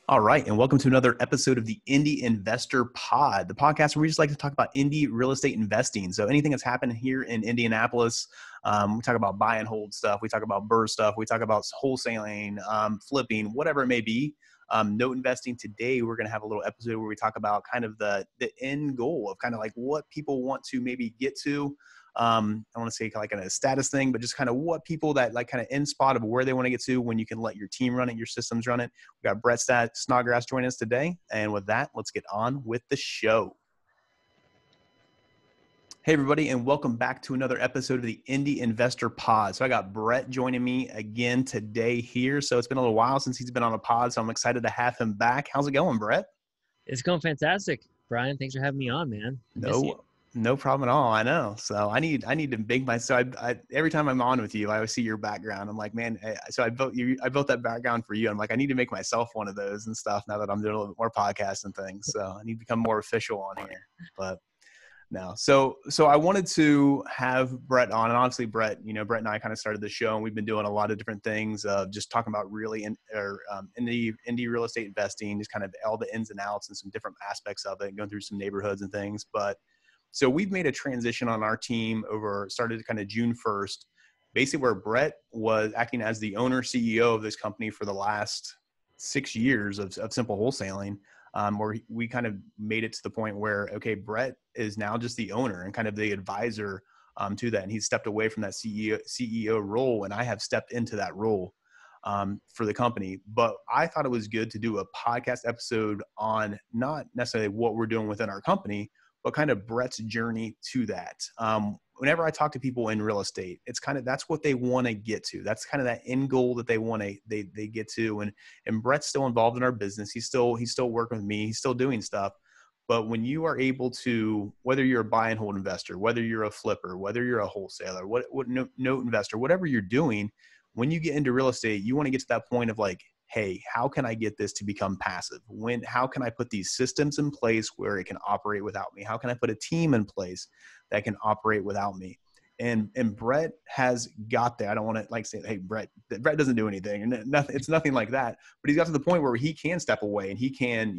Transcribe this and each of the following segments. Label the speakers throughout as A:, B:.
A: All right, and welcome to another episode of the Indy Investor Pod, the podcast where we just like to talk about Indy real estate investing. So anything that's happened here in Indianapolis, we talk about buy and hold stuff, we talk about BRRRR stuff, we talk about wholesaling, flipping, whatever it may be. Note investing today, we're going to have a little episode where we talk about kind of the end goal of kind of like what people want to maybe get to. I want to say like a status thing, but just kind of what people that like kind of end spot of where they want to get to when you can let your team run it, your systems run it. We got Brett Snodgrass joining us today. And with that, let's get on with the show. Hey, everybody, and welcome back to another episode of the Indy Investor Pod. So I got Brett joining me again today here. So it's been a little while since he's been on a pod, so I'm excited to have him back. How's it going, Brett?
B: It's going fantastic, Brian. Thanks for having me on, man.
A: No problem at all. I know. So I need to make my, so I every time I'm on with you, I always see your background. I'm like, man, so I built that background for you. I'm like, I need to make myself one of those and stuff now that I'm doing a little bit more podcasts and things. So I need to become more official on here, but no. So I wanted to have Brett on, and obviously Brett and I kind of started the show, and we've been doing a lot of different things, just talking about really indie real estate investing, just kind of all the ins and outs and some different aspects of it, going through some neighborhoods and things. But so we've made a transition on our team started kind of June 1st, basically where Brett was acting as the owner CEO of this company for the last 6 years of Simple Wholesaling, where we kind of made it to the point where, okay, Brett is now just the owner and kind of the advisor to that. And he's stepped away from that CEO role, and I have stepped into that role for the company. But I thought it was good to do a podcast episode on not necessarily what we're doing within our company, but kind of Brett's journey to that. Whenever I talk to people in real estate, it's kind of, that's what they want to get to. That's kind of that end goal that they want to, they get to. And Brett's still involved in our business. He's still working with me. He's still doing stuff. But when you are able to, whether you're a buy and hold investor, whether you're a flipper, whether you're a wholesaler, what note investor, whatever you're doing, when you get into real estate, you want to get to that point of like, hey, how can I get this to become passive? How can I put these systems in place where it can operate without me? How can I put a team in place that can operate without me? And Brett has got there. I don't want to like say, hey, Brett doesn't do anything, and nothing. It's nothing like that. But he's got to the point where he can step away, and he can,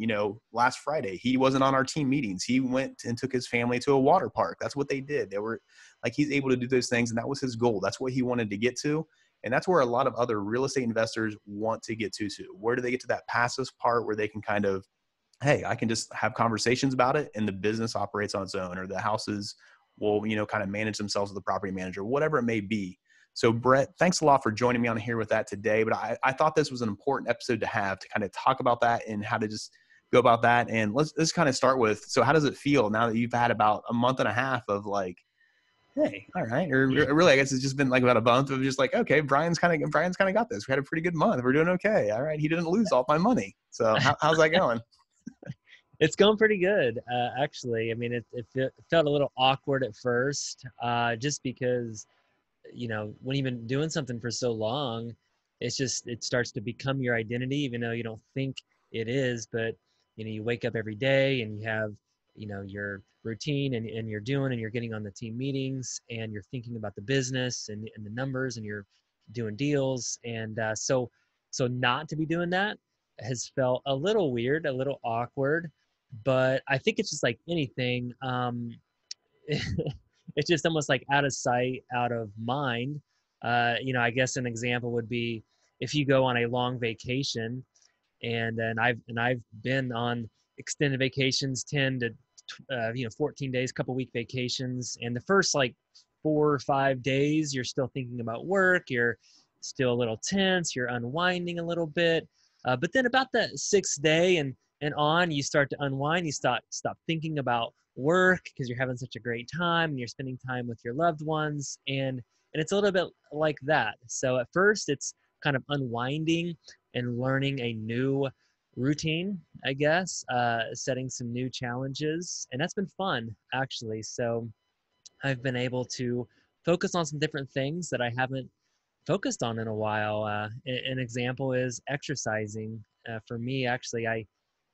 A: last Friday, he wasn't on our team meetings. He went and took his family to a water park. That's what they did. They were like, he's able to do those things. And that was his goal. That's what he wanted to get to. And that's where a lot of other real estate investors want to get to. Where do they get to that passive part where they can kind of, hey, I can just have conversations about it and the business operates on its own, or the houses will, kind of manage themselves with the property manager, whatever it may be. So Brett, thanks a lot for joining me on here with that today. But I thought this was an important episode to have to kind of talk about that and how to just go about that. And let's kind of start with, so how does it feel now that you've had about a month and a half of like, hey, all right. Or really, I guess it's just been like about a month of just like, okay, Brian's kind of got this. We had a pretty good month. We're doing okay. All right. He didn't lose all my money. So how's that going?
B: It's going pretty good, actually. I mean, it felt a little awkward at first, just because, when you've been doing something for so long, it starts to become your identity, even though you don't think it is. But, you wake up every day and you have, your routine and you're doing, and you're getting on the team meetings and you're thinking about the business and the numbers, and you're doing deals. And so not to be doing that has felt a little weird, a little awkward. But I think it's just like anything. It's just almost like out of sight, out of mind. I guess an example would be if you go on a long vacation, and I've been on extended vacations, 10 to 14 days, couple week vacations, and the first like 4 or 5 days, you're still thinking about work. You're still a little tense. You're unwinding a little bit, but then about the 6th day and on, you start to unwind. You stop thinking about work because you're having such a great time and you're spending time with your loved ones, and it's a little bit like that. So at first it's kind of unwinding and learning a new routine, I guess, setting some new challenges, and that's been fun, actually. So I've been able to focus on some different things that I haven't focused on in a while. An example is exercising. For me, actually,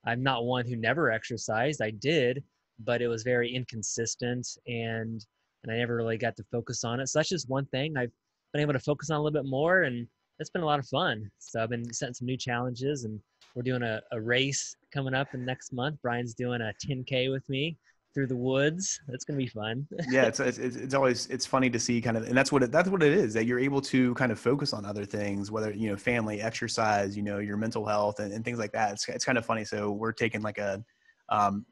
B: I'm not one who never exercised. I did, but it was very inconsistent, and I never really got to focus on it. So that's just one thing I've been able to focus on a little bit more, and That's been a lot of fun. So I've been setting some new challenges, and we're doing a race coming up in next month. Brian's doing a 10K with me through the woods. That's gonna be fun.
A: Yeah, it's always it's funny to see kind of, and that's what it is, that you're able to kind of focus on other things, whether family, exercise, your mental health, and things like that. It's kind of funny. So we're taking like a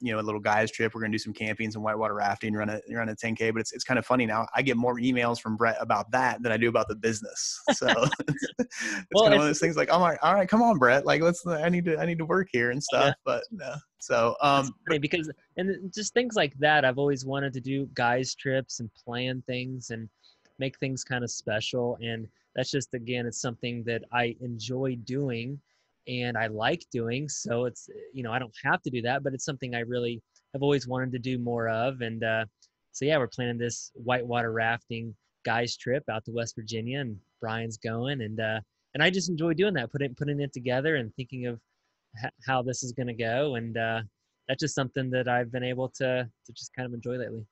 A: little guys trip. We're gonna do some camping, some whitewater rafting, run a 10K. But it's kind of funny now. I get more emails from Brett about that than I do about the business. So it's
B: Well,
A: kind of one
B: it's
A: of those things like, I'm like, all right, come on, Brett. Like I need to work here and
B: yeah.
A: stuff. But no. So
B: That's
A: but
B: funny because, and just things like that, I've always wanted to do guys trips and plan things and make things kind of special. And that's just, again, it's something that I enjoy doing and I like doing. So it's, I don't have to do that, but it's something I really have always wanted to do more of. And so, yeah, we're planning this whitewater rafting guys trip out to West Virginia, and Brian's going. And I just enjoy doing that, putting it together and thinking of how this is going to go. And that's just something that I've been able to just kind of enjoy lately.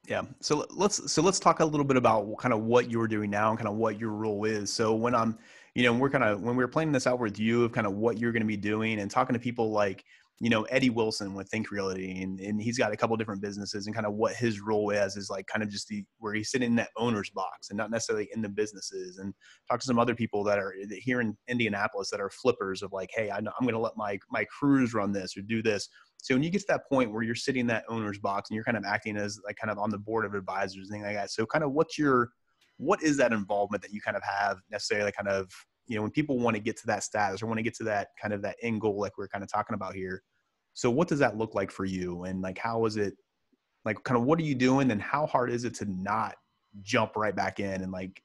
A: yeah. So let's talk a little bit about kind of what you're doing now and kind of what your role is. So when when we're planning this out with you of kind of what you're going to be doing and talking to people like, Eddie Wilson with Think Realty, and he's got a couple different businesses, and kind of what his role is like kind of just where he's sitting in that owner's box and not necessarily in the businesses, and talk to some other people that are here in Indianapolis that are flippers of like, hey, I'm going to let my crews run this or do this. So when you get to that point where you're sitting in that owner's box and you're kind of acting as like kind of on the board of advisors and things like that. So kind of what is that involvement that you kind of have necessarily kind of, when people want to get to that status or want to get to that kind of that end goal, like we're kind of talking about here. So what does that look like for you? And like, how is it, like, kind of what are you doing, and how hard is it to not jump right back in and like,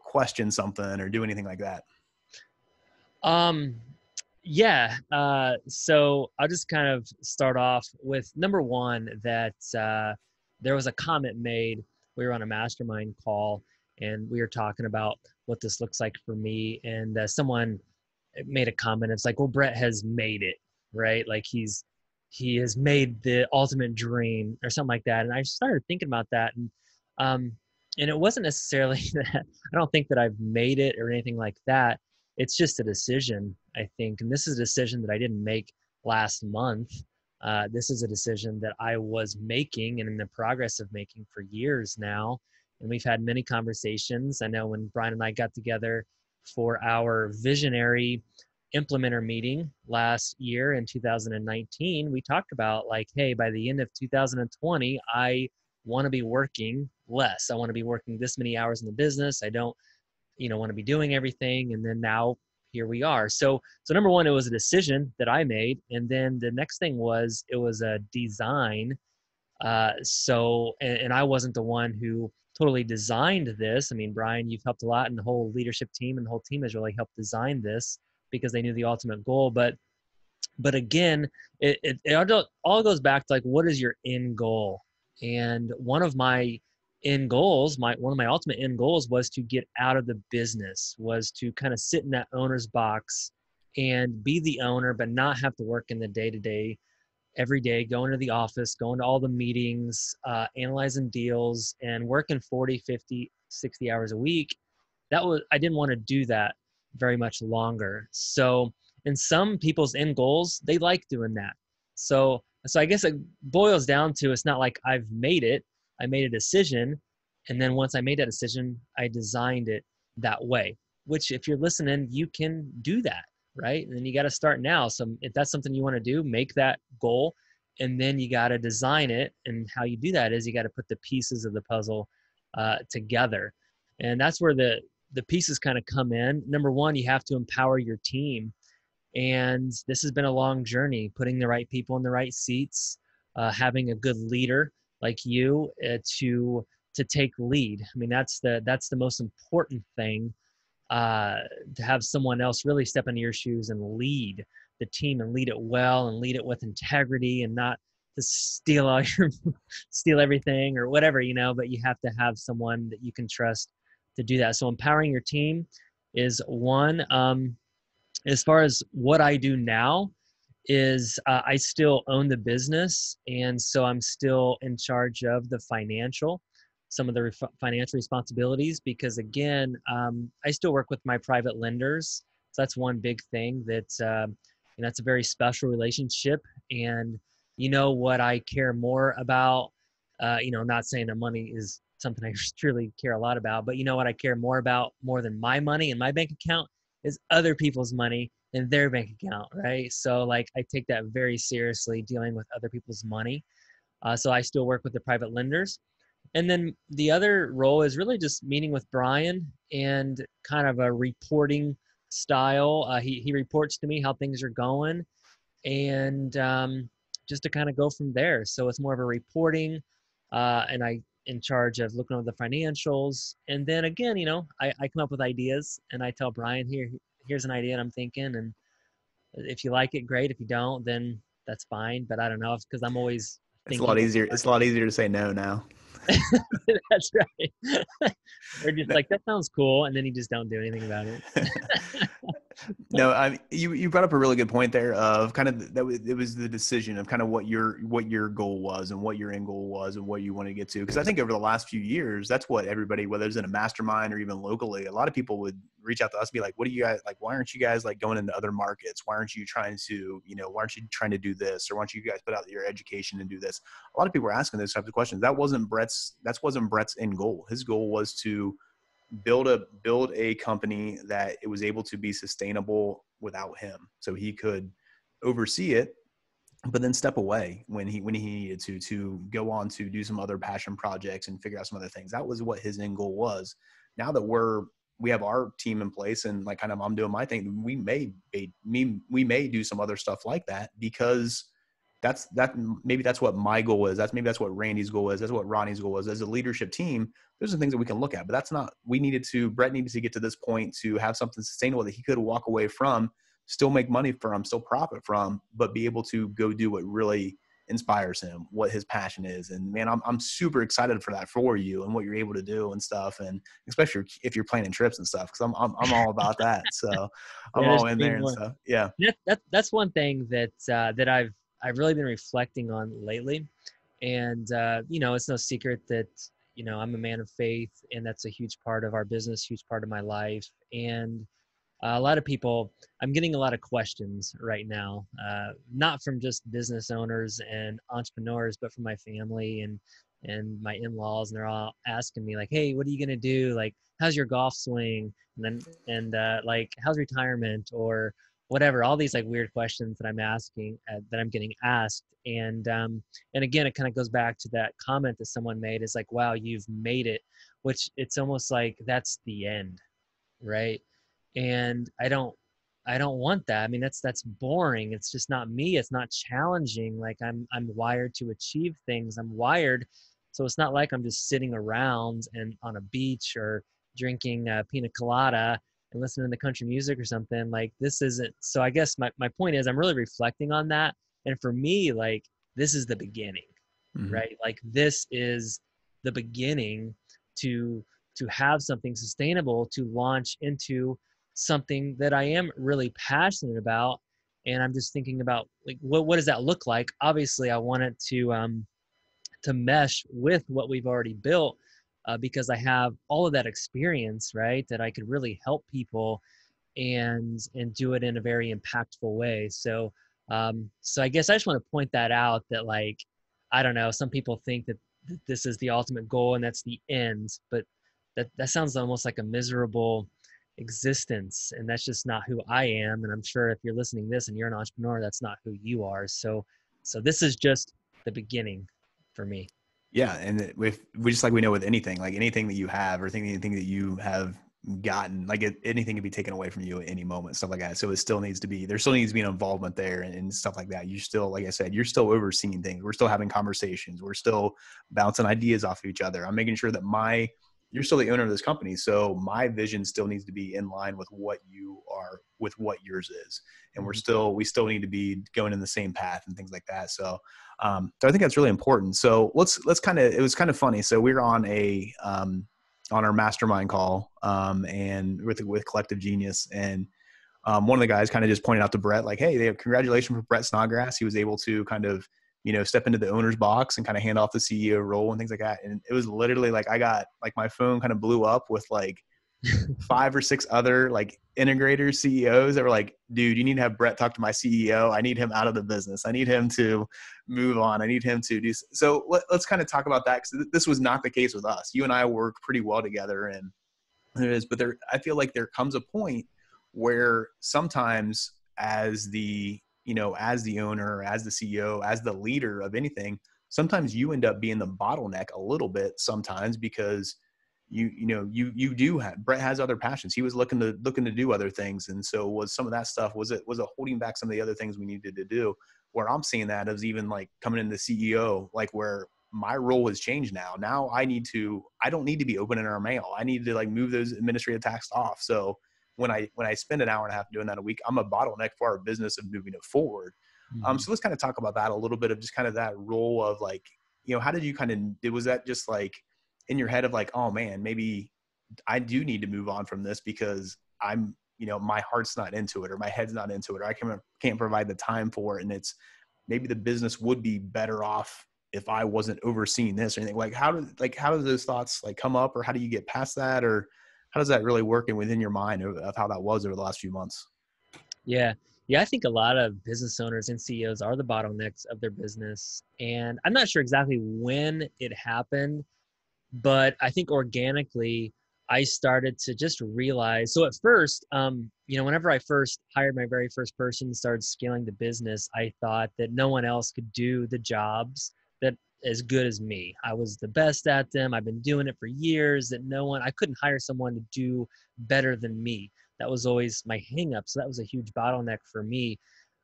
A: question something or do anything like that?
B: Um, yeah. So I'll just kind of start off with number one, that there was a comment made. We were on a mastermind call and we were talking about what this looks like for me. And someone made a comment. It's like, well, Brett has made it, right? Like he has made the ultimate dream or something like that. And I started thinking about that. Um, and it wasn't necessarily that I don't think that I've made it or anything like that. It's just a decision, I think. And this is a decision that I didn't make last month. This is a decision that I was making and in the progress of making for years now. And we've had many conversations. I know when Brian and I got together for our visionary implementer meeting last year in 2019, we talked about like, hey, by the end of 2020, I want to be working less. I want to be working this many hours in the business. I don't, want to be doing everything. And then now here we are. So number one, it was a decision that I made. And then the next thing was, it was a design. And I wasn't the one who totally designed this. I mean, Brian, you've helped a lot, and the whole leadership team and the whole team has really helped design this because they knew the ultimate goal. But again, it all goes back to like, what is your end goal? And one of my end goals, one of my ultimate end goals was to get out of the business, was to kind of sit in that owner's box and be the owner, but not have to work in the day-to-day every day, going to the office, going to all the meetings, analyzing deals, and working 40, 50, 60 hours a week. I didn't want to do that very much longer. So, and some people's end goals, they like doing that. So I guess it boils down to, it's not like I've made it. I made a decision. And then once I made that decision, I designed it that way, which if you're listening, you can do that, right? And then you got to start now. So if that's something you want to do, make that goal, and then you got to design it. And how you do that is you got to put the pieces of the puzzle together. And that's where the pieces kind of come in. Number one, you have to empower your team. And this has been a long journey, putting the right people in the right seats, having a good leader like you to take lead. I mean, that's the most important thing, to have someone else really step into your shoes and lead the team and lead it well and lead it with integrity, and not to steal all your steal everything or whatever, but you have to have someone that you can trust to do that. So empowering your team is one. As far as what I do now is, I still own the business. And so I'm still in charge of the financial some of the financial responsibilities, because again, I still work with my private lenders. So that's one big thing that's a very special relationship. And what I care more about, not saying that money is something I truly care a lot about, but what I care more about more than my money in my bank account is other people's money in their bank account, right? So like I take that very seriously, dealing with other people's money. So I still work with the private lenders. And then the other role is really just meeting with Brian and kind of a reporting style. He reports to me how things are going, and just to kind of go from there. So it's more of a reporting, and I in charge of looking over the financials. And then again, I come up with ideas and I tell Brian, here's an idea that I'm thinking, and if you like it, great. If you don't, then that's fine. But I don't know, because I'm always
A: It's a lot
B: thinking.
A: easier. It's a lot easier to say no now.
B: That's right. We're just like, that sounds cool, and then you just don't do anything about it.
A: No, you brought up a really good point there of kind of it was the decision of kind of what your goal was and what your end goal was and what you want to get to. Because I think over the last few years, that's what everybody, whether it's in a mastermind or even locally, a lot of people would reach out to us and be like, what do you guys like? Why aren't you guys like going into other markets? Why aren't you trying to, why aren't you trying to do this? Or why don't you guys put out your education and do this? A lot of people are asking those types of questions. That wasn't Brett's end goal. His goal was to build a company that it was able to be sustainable without him, so he could oversee it, but then step away when he needed to go on to do some other passion projects and figure out some other things. That was what his end goal was. Now that we have our team in place and like kind of I'm doing my thing, we may do some other stuff like that, because maybe that's what my goal is. That's what Randy's goal is. That's what Ronnie's goal is. As a leadership team, there's some things that we can look at, but that's not, Brett needed to get to this point to have something sustainable that he could walk away from, still make money from, still profit from, but be able to go do what really inspires him, what his passion is. And man, I'm super excited for that for you and what you're able to do and stuff. And especially if you're planning trips and stuff, because I'm all about that. So I'm
B: Yeah, there's
A: all in there and
B: teamwork.
A: stuff. Yeah.
B: That's one thing that I've really been reflecting on lately. And it's no secret that I'm a man of faith, and that's a huge part of our business, huge part of my life. And a lot of people, I'm getting a lot of questions right now, not from just business owners and entrepreneurs, but from my family and my in-laws, and they're all asking me like, "Hey, what are you gonna do? Like, how's your golf swing? And like, how's retirement or whatever?" All these like weird questions that I'm asking, that I'm getting asked, and again, it kind of goes back to that comment that someone made. Is like, "Wow, you've made it," which it's almost like that's the end, right? And I don't want that. I mean, that's boring. It's just not me. It's not challenging. Like I'm wired to achieve things. I'm wired, so it's not like I'm just sitting around and on a beach or drinking pina colada and listening to country music or something. Like this isn't. So I guess my point is I'm really reflecting on that. And for me, like this is the beginning,
A: Mm-hmm.
B: right? Like this is the beginning to to have something sustainable to launch into something that I am really passionate about. And I'm just thinking about like what does that look like? Obviously, I want it to mesh with what we've already built, because I have all of that experience, right? That I could really help people and do it in a very impactful way. So I guess I just want to point that out, that like I don't know, some people think that this is the ultimate goal and that's the end, but that sounds almost like a miserable existence, and that's just not who I am. And I'm sure if you're listening to this and you're an entrepreneur, that's not who you are. So this is just the beginning for me.
A: Yeah, and with we just like we know with anything, like anything that you have or anything that you have gotten, like anything can be taken away from you at any moment, stuff like that. So there still needs to be an involvement there and stuff like that. You still, like I said, you're still overseeing things. We're still having conversations. We're still bouncing ideas off of each other. I'm making sure that you're still the owner of this company, so my vision still needs to be in line with what yours is, and
B: Mhm.
A: we still need to be going in the same path and things like that. So I think that's really important. So it was kind of funny. So we were on on our mastermind call, and with Collective Genius, and one of the guys kind of just pointed out to Brett, like, "Hey, congratulations for Brett Snodgrass. He was able to kind of step into the owner's box and kind of hand off the CEO role and things like that. And it was literally like, I got like my phone kind of blew up with like 5 or 6 other like integrators, CEOs that were like, dude, you need to have Brett talk to my CEO. I need him out of the business. I need him to move on. I need him to do. So let's kind of talk about that. Cause this was not the case with us. You and I work pretty well together, and I feel like there comes a point where sometimes as the, as the owner, as the CEO, as the leader of anything, sometimes you end up being the bottleneck a little bit sometimes, because you do have, Brett has other passions. He was looking to do other things. And so was some of that stuff, was it holding back some of the other things we needed to do? Where I'm seeing that as even like coming into the CEO, like where my role has changed now. Now I don't need to be opening our mail. I need to like move those administrative tasks off. So when I spend an hour and a half doing that a week, I'm a bottleneck for our business of moving it forward.
B: Mhm.
A: So let's kind of talk about that a little bit, of just kind of that role of like, how did you was that just like in your head of like, oh man, maybe I do need to move on from this because I'm, my heart's not into it, or my head's not into it, or I can't provide the time for it. And it's maybe the business would be better off if I wasn't overseeing this or anything. Like how do those thoughts like come up, or how do you get past that? Or how does that really work in within your mind of how that was over the last few months?
B: Yeah. Yeah, I think a lot of business owners and CEOs are the bottlenecks of their business. And I'm not sure exactly when it happened, but I think organically I started to just realize. So at first, whenever I first hired my very first person, started scaling the business, I thought that no one else could do the jobs that as good as me. I was the best at them. I've been doing it for years. I couldn't hire someone to do better than me. That was always my hang up. So that was a huge bottleneck for me.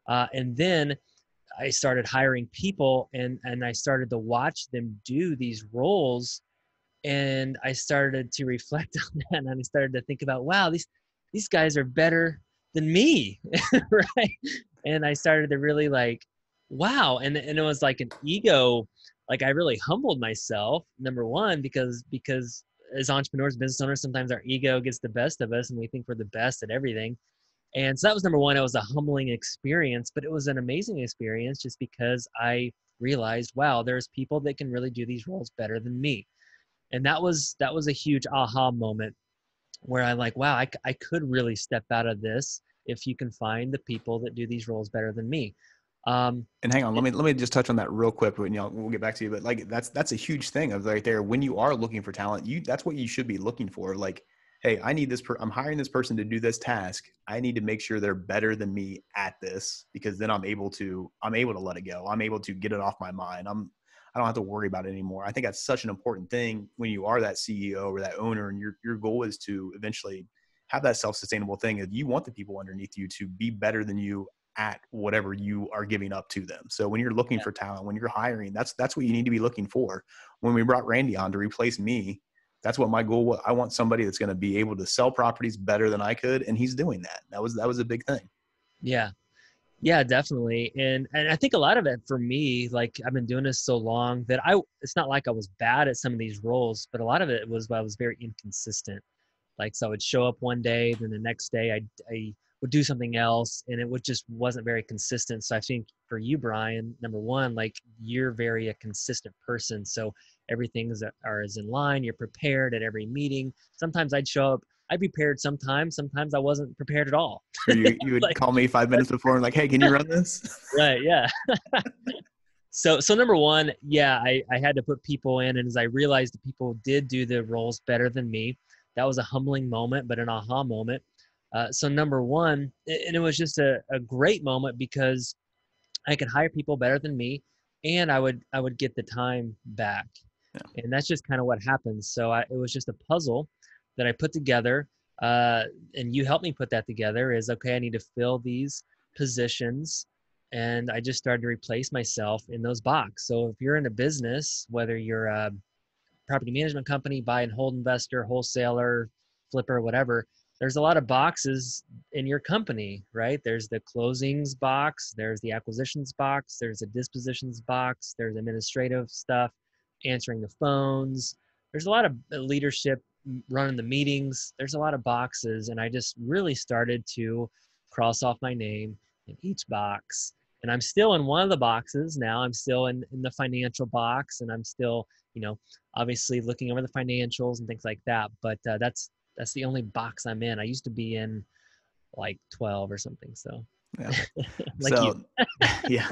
B: And then I started hiring people, and I started to watch them do these roles, and I started to reflect on that, and I started to think about, wow, these guys are better than me, right? And I started to really like, wow, and it was like an ego, like I really humbled myself, number one, because as entrepreneurs, business owners, sometimes our ego gets the best of us, and we think we're the best at everything. And so that was number one. It was a humbling experience, but it was an amazing experience just because I realized, wow, there's people that can really do these roles better than me. And that was a huge aha moment where I'm like, wow, I could really step out of this if you can find the people that do these roles better than me.
A: And hang on,
B: It,
A: let me just touch on that real quick. When we'll get back to you, but like that's a huge thing of right there. When you are looking for talent, that's what you should be looking for. Like, hey, I need this. I'm hiring this person to do this task. I need to make sure they're better than me at this, because then I'm able to let it go. I'm able to get it off my mind. I don't have to worry about it anymore. I think that's such an important thing when you are that CEO or that owner, and your goal is to eventually have that self-sustainable thing. If you want the people underneath you to be better than you at whatever you are giving up to them. So when you're looking
B: yeah,
A: for talent, when you're hiring, that's what you need to be looking for. When we brought Randy on to replace me, that's what my goal was. I want somebody that's going to be able to sell properties better than I could, and he's doing that. That was a big thing.
B: yeah, yeah, definitely. And I think a lot of it for me, like I've been doing this so long that it's not like I was bad at some of these roles, but a lot of it was I was very inconsistent. Like, so I would show up one day, then the next day I would do something else, and it would just wasn't very consistent. So I think for you, Brian, number one, like you're very a consistent person. So everything is in line. You're prepared at every meeting. Sometimes I'd show up, I'd be prepared sometimes I wasn't prepared at all.
A: Or you would
B: Like,
A: call me 5 minutes before and like, hey, can you run this?
B: right, yeah. So number one, yeah, I had to put people in, and as I realized the people did do the roles better than me, that was a humbling moment, but an aha moment. So number one, and it was just a great moment because I could hire people better than me, and I would get the time back,
A: Yeah.
B: and that's just kind of what happens. So it was just a puzzle that I put together, uh, and you helped me put that together. Is okay, I need to fill these positions, and I just started to replace myself in those boxes. So if you're in a business, whether you're a property management company, buy and hold investor, wholesaler, flipper, whatever, there's a lot of boxes in your company, right? There's the closings box, there's the acquisitions box, there's a dispositions box, there's administrative stuff, answering the phones. There's a lot of leadership, running the meetings. There's a lot of boxes, and I just really started to cross off my name in each box. And I'm still in one of the boxes now. I'm still in the financial box, and I'm still, obviously looking over the financials and things like that. But that's the only box I'm in. I used to be in like 12 or something. So
A: Yeah.
B: like you.
A: So, yeah.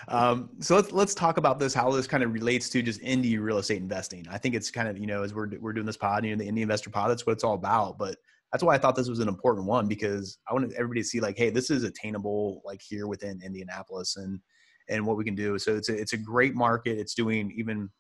A: Uh, so let's talk about this, how this kind of relates to just indie real estate investing. I think it's kind of, as we're doing this pod, the Indie Investor Pod, that's what it's all about. But that's why I thought this was an important one, because I wanted everybody to see like, hey, this is attainable, like here within Indianapolis, and what we can do. So it's a great market. It's doing even,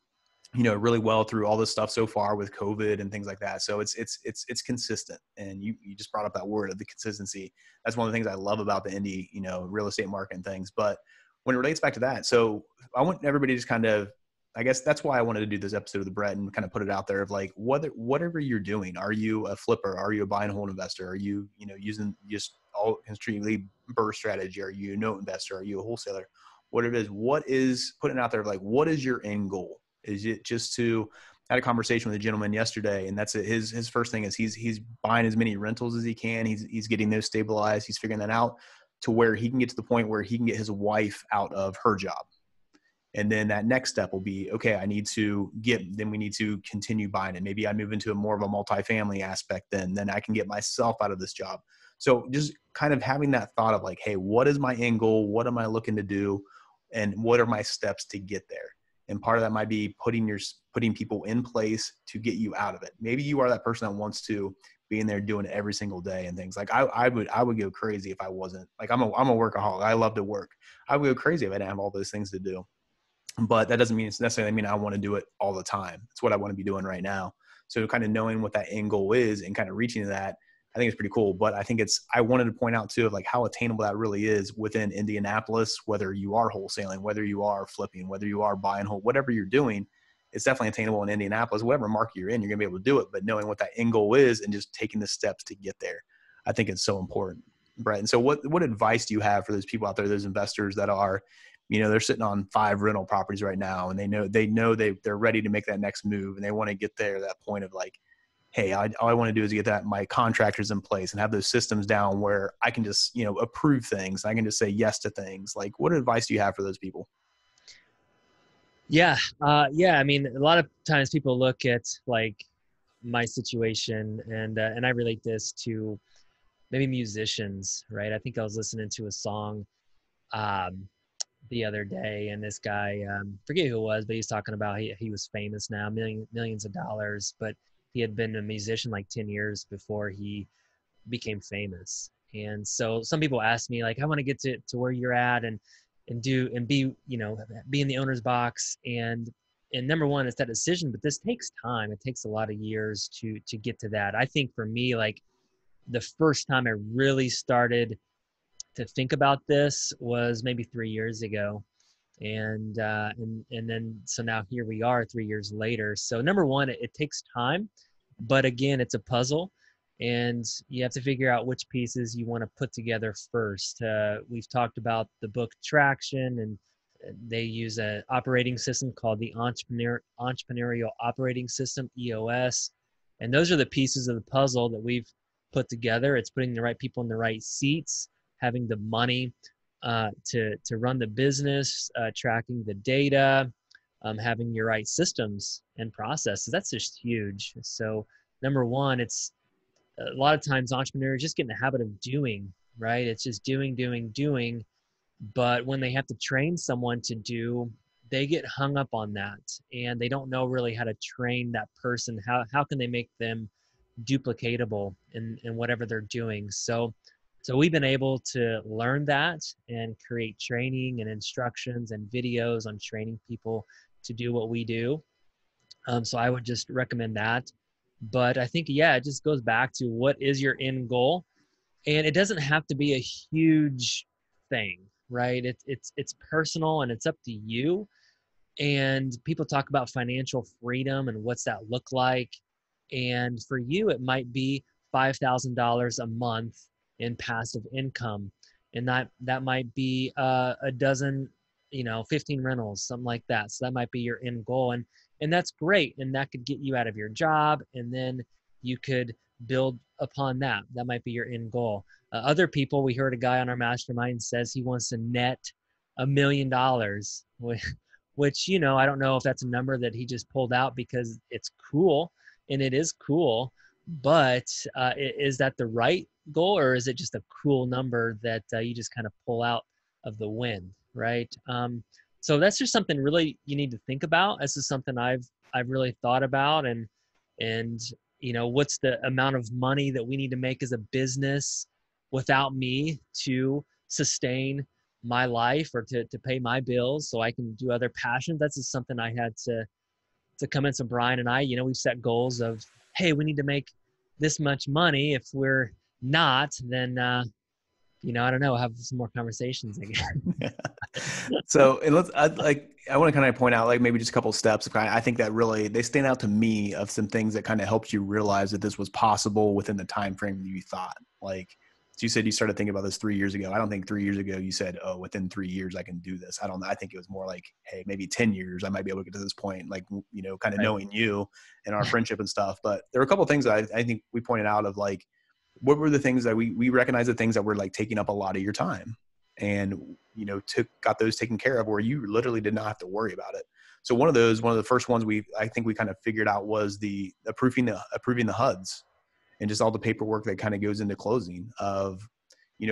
A: really well through all this stuff so far with COVID and things like that. So it's consistent. And you just brought up that word of the consistency. That's one of the things I love about the indie, real estate market and things. But when it relates back to that, so I want everybody to just kind of, I guess that's why I wanted to do this episode of the Brett and kind of put it out there of like, whatever you're doing, are you a flipper? Are you a buy and hold investor? Are you, using just all extremely burst strategy? Are you a note investor? Are you a wholesaler? Whatever it is, what is putting it out there of like, what is your end goal? Is it just to, I had a conversation with a gentleman yesterday, and that's it. His first thing is he's buying as many rentals as he can. He's getting those stabilized. He's figuring that out to where he can get to the point where he can get his wife out of her job. And then that next step will be, okay, then we need to continue buying it. Maybe I move into a more of a multifamily aspect, then I can get myself out of this job. So just kind of having that thought of like, hey, what is my end goal? What am I looking to do? And what are my steps to get there? And part of that might be putting people in place to get you out of it. Maybe you are that person that wants to be in there doing it every single day and things. Like I would go crazy if I wasn't. Like I'm a workaholic. I love to work. I would go crazy if I didn't have all those things to do. But that doesn't necessarily mean I want to do it all the time. It's what I want to be doing right now. So kind of knowing what that end goal is and kind of reaching to that, I think it's pretty cool. But I think I wanted to point out too, of like how attainable that really is within Indianapolis, whether you are wholesaling, whether you are flipping, whether you are buying whole, whatever you're doing, it's definitely attainable in Indianapolis. Whatever market you're in, you're going to be able to do it. But knowing what that end goal is and just taking the steps to get there, I think it's so important, Brett. And so what advice do you have for those people out there, those investors that are, they're sitting on 5 rental properties right now, and they're ready to make that next move, and they want to get there, that point of like, hey, all I want to do is get my contractors in place and have those systems down where I can just, approve things. I can just say yes to things. Like, what advice do you have for those people?
B: Yeah. Yeah. I mean, a lot of times people look at like my situation, and I relate this to maybe musicians, right? I think I was listening to a song um, the other day, and this guy, forget who it was, but he's talking about he was famous now, millions of dollars, but he had been a musician like 10 years before he became famous. And so some people ask me like, I want to get to where you're at and be, be in the owner's box. And number one, it's that decision, but this takes time. It takes a lot of years to get to that. I think for me, like the first time I really started to think about this was maybe 3 years ago. And then so now here we are 3 years later. So number one, it takes time, but again, it's a puzzle, and you have to figure out which pieces you want to put together first. We've talked about the book Traction, and they use an operating system called the Entrepreneurial Operating System, EOS. And those are the pieces of the puzzle that we've put together. It's putting the right people in the right seats, having the money to run the business, tracking the data, having your right systems and processes. That's just huge. So number one, it's a lot of times entrepreneurs just get in the habit of doing, right? It's just doing. But when they have to train someone to do, they get hung up on that, and they don't know really how to train that person. How can they make them duplicatable in whatever they're doing? So we've been able to learn that and create training and instructions and videos on training people to do what we do. So I would just recommend that. But I think, yeah, it just goes back to what is your end goal? And it doesn't have to be a huge thing, right? It's personal, and it's up to you. And people talk about financial freedom and what's that look like. And for you, it might be $5,000 a month in passive income. And that might be a dozen, 15 rentals, something like that. So that might be your end goal. And that's great. And that could get you out of your job. And then you could build upon that. That might be your end goal. Other people, we heard a guy on our mastermind says he wants to net $1 million, which, I don't know if that's a number that he just pulled out because it's cool, and it is cool, but is that the right goal, or is it just a cool number that you just kind of pull out of the wind, right? So that's just something really you need to think about. This is something I've really thought about, and what's the amount of money that we need to make as a business without me to sustain my life or to pay my bills so I can do other passions. That's just something I had to come in. So Brian and I, we've set goals of, hey, we need to make this much money. If we're not, then I don't know, have some more conversations again.
A: So, and I want to kind of point out like maybe just a couple of steps. I think that really, they stand out to me of some things that kind of helped you realize that this was possible within the time frame that you thought. Like, so you said you started thinking about this 3 years ago. I don't think 3 years ago you said, oh, within 3 years I can do this. I don't know. I think it was more like, hey, maybe 10 years I might be able to get to this point, like, kind of
B: Right.
A: knowing you and our friendship and stuff. But there were a couple of things that I think we pointed out of like, what were the things that we recognize, the things that were like taking up a lot of your time, and got those taken care of where you literally did not have to worry about it. So one of the first ones I think we kind of figured out was the approving the HUDs and just all the paperwork that kind of goes into closing of,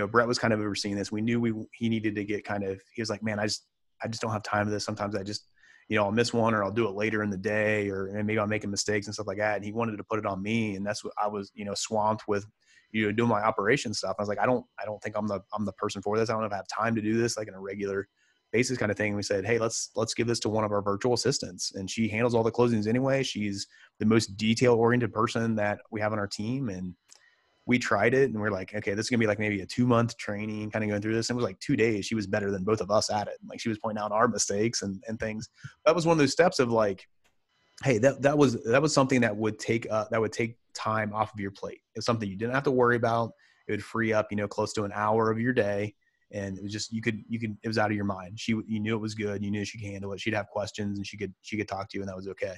A: Brett was kind of overseeing this. We knew he needed to get he was like, man, I just don't have time for this. Sometimes I just, I'll miss one or I'll do it later in the day, or maybe I'm making mistakes and stuff like that. And he wanted to put it on me. And that's what I was, swamped with, doing my operation stuff. I was like, I don't think I'm the person for this. I don't know if I have time to do this like in a regular basis kind of thing. And we said, hey, let's give this to one of our virtual assistants. And she handles all the closings anyway. She's the most detail oriented person that we have on our team. And we tried it and we're like, okay, this is gonna be like maybe a 2-month training, kind of going through this. And it was like 2 days. She was better than both of us at it. Like she was pointing out our mistakes and things. That was one of those steps of like, hey, that was something that would take time off of your plate. It's something you didn't have to worry about. It would free up, close to an hour of your day. And it was just, it was out of your mind. You knew it was good. You knew she could handle it. She'd have questions and she could talk to you, and that was okay.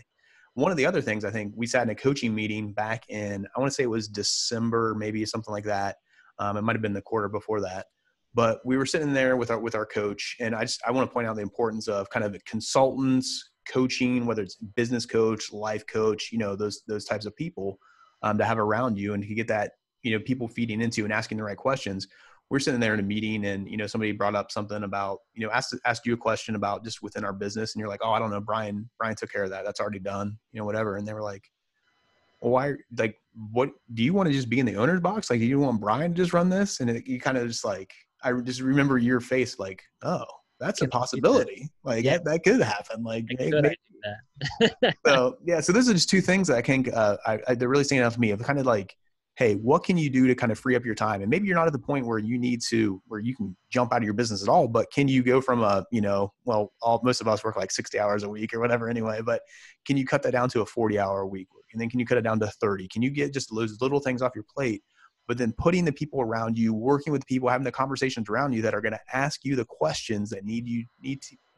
A: One of the other things, I think we sat in a coaching meeting back in, I want to say it was December, maybe something like that. It might've been the quarter before that, but we were sitting there with our coach. And I want to point out the importance of kind of consultants, coaching, whether it's business coach, life coach, those types of people to have around you, and to get that, people feeding into and asking the right questions. We're sitting there in a meeting and, somebody brought up something about, asked you a question about just within our business. And you're like, oh, I don't know, Brian took care of that. That's already done, whatever. And they were like, well, why, like, what, do you want to just be in the owner's box? Like, do you want Brian to just run this? And you kind of just like, I just remember your face like, oh, that's a
B: Can I do that?
A: possibility. Like
B: Yeah,
A: that could happen. Like,
B: I
A: hey,
B: could I do that?
A: so yeah, so those are just two things that I think they're really standing out to me of kind of like, hey, what can you do to kind of free up your time? And maybe you're not at the point where where you can jump out of your business at all, but can you go from most of us work like 60 hours a week or whatever anyway, but can you cut that down to a 40-hour a week? And then can you cut it down to 30? Can you get just those little things off your plate, but then putting the people around you, working with people, having the conversations around you that are going to ask you the questions that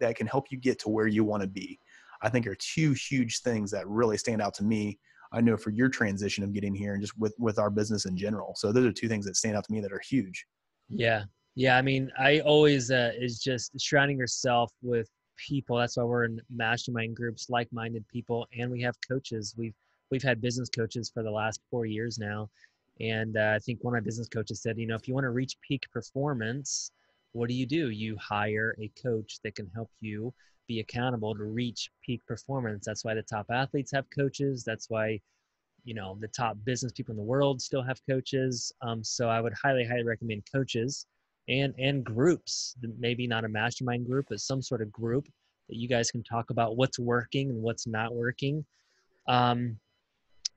A: that can help you get to where you want to be. I think are two huge things that really stand out to me. I know for your transition of getting here and just with our business in general. So those are two things that stand out to me that are huge.
B: Yeah. Yeah. I mean, I always is just surrounding yourself with people. That's why we're in mastermind groups, like-minded people, and we have coaches. We've had business coaches for the last 4 years now. And I think one of my business coaches said, if you want to reach peak performance, what do? You hire a coach that can help you be accountable to reach peak performance. That's why the top athletes have coaches. That's why the top business people in the world still have coaches. So I would highly, highly recommend coaches and groups. Maybe not a mastermind group, but some sort of group that you guys can talk about what's working and what's not working. And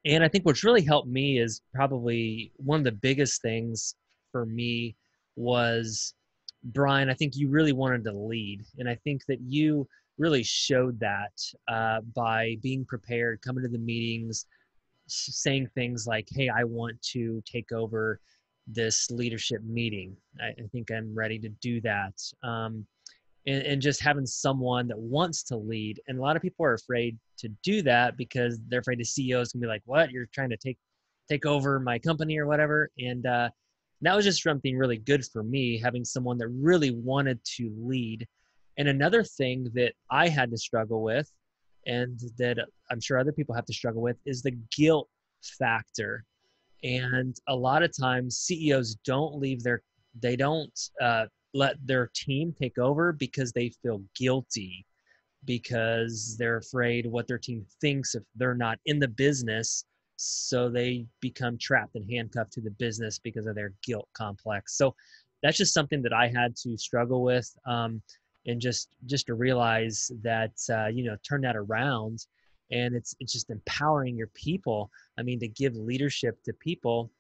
B: I think what's really helped me is probably one of the biggest things for me was, Brian, I think you really wanted to lead. And I think that you really showed that by being prepared, coming to the meetings, saying things like, hey, I want to take over this leadership meeting. I think I'm ready to do that. And just having someone that wants to lead. And a lot of people are afraid to do that because they're afraid the CEO is gonna be like, what? You're trying to take take over my company or whatever. And that was just something really good for me, having someone that really wanted to lead. And another thing that I had to struggle with, and that I'm sure other people have to struggle with, is the guilt factor. And a lot of times CEOs they don't let their team take over because they feel guilty, because they're afraid what their team thinks if they're not in the business. So they become trapped and handcuffed to the business because of their guilt complex. So that's just something that I had to struggle with, and just to realize that turn that around, and it's just empowering your people. I mean, to give leadership to people,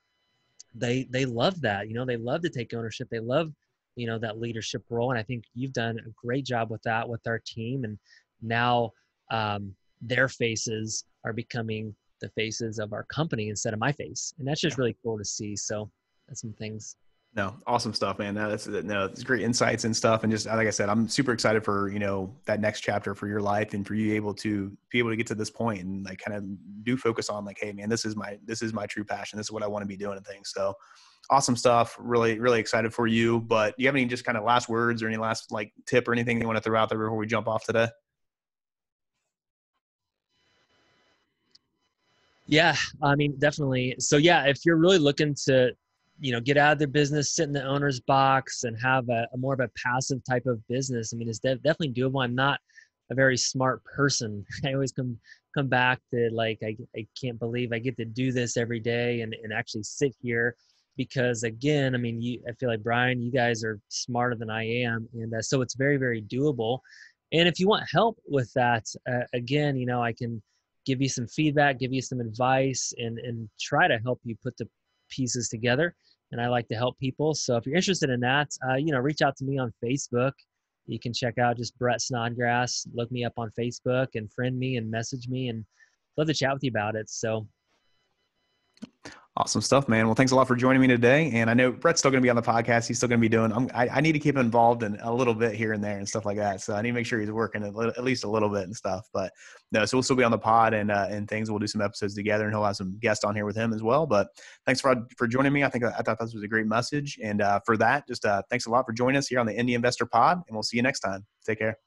B: they love that. They love to take ownership. They love that leadership role. And I think you've done a great job with that with our team. And now their faces are becoming the faces of our company instead of my face, and that's just
A: Yeah.
B: really cool to see. So that's some things.
A: No, awesome stuff, man. No, it's great insights and stuff. And just like I said, I'm super excited for, that next chapter for your life, and for you be able to get to this point and like kind of do focus on like, hey man, this is my true passion. This is what I want to be doing and things. So awesome stuff. Really, really excited for you. But do you have any just kind of last words or any last like tip or anything you want to throw out there before we jump off today?
B: Yeah, I mean, definitely. So yeah, if you're really looking to, get out of the business, sit in the owner's box, and have a more of a passive type of business, I mean, it's definitely doable. I'm not a very smart person. I always come back to like, I can't believe I get to do this every day and actually sit here, because again, I mean, I feel like, Brian, you guys are smarter than I am, and so it's very, very doable. And if you want help with that, again, I can give you some feedback, give you some advice, and try to help you put the pieces together. And I like to help people. So if you're interested in that, reach out to me on Facebook. You can check out just Brett Snodgrass, look me up on Facebook and friend me and message me, and love to chat with you about it. So
A: Awesome stuff, man. Well, thanks a lot for joining me today. And I know Brett's still going to be on the podcast. He's still going to be doing, I need to keep him involved in a little bit here and there and stuff like that. So I need to make sure he's working at least a little bit and stuff, but no, so we'll still be on the pod and things. We'll do some episodes together, and he'll have some guests on here with him as well. But thanks for joining me. I thought this was a great message. And for that, just thanks a lot for joining us here on the Indy Investor Pod, and we'll see you next time. Take care.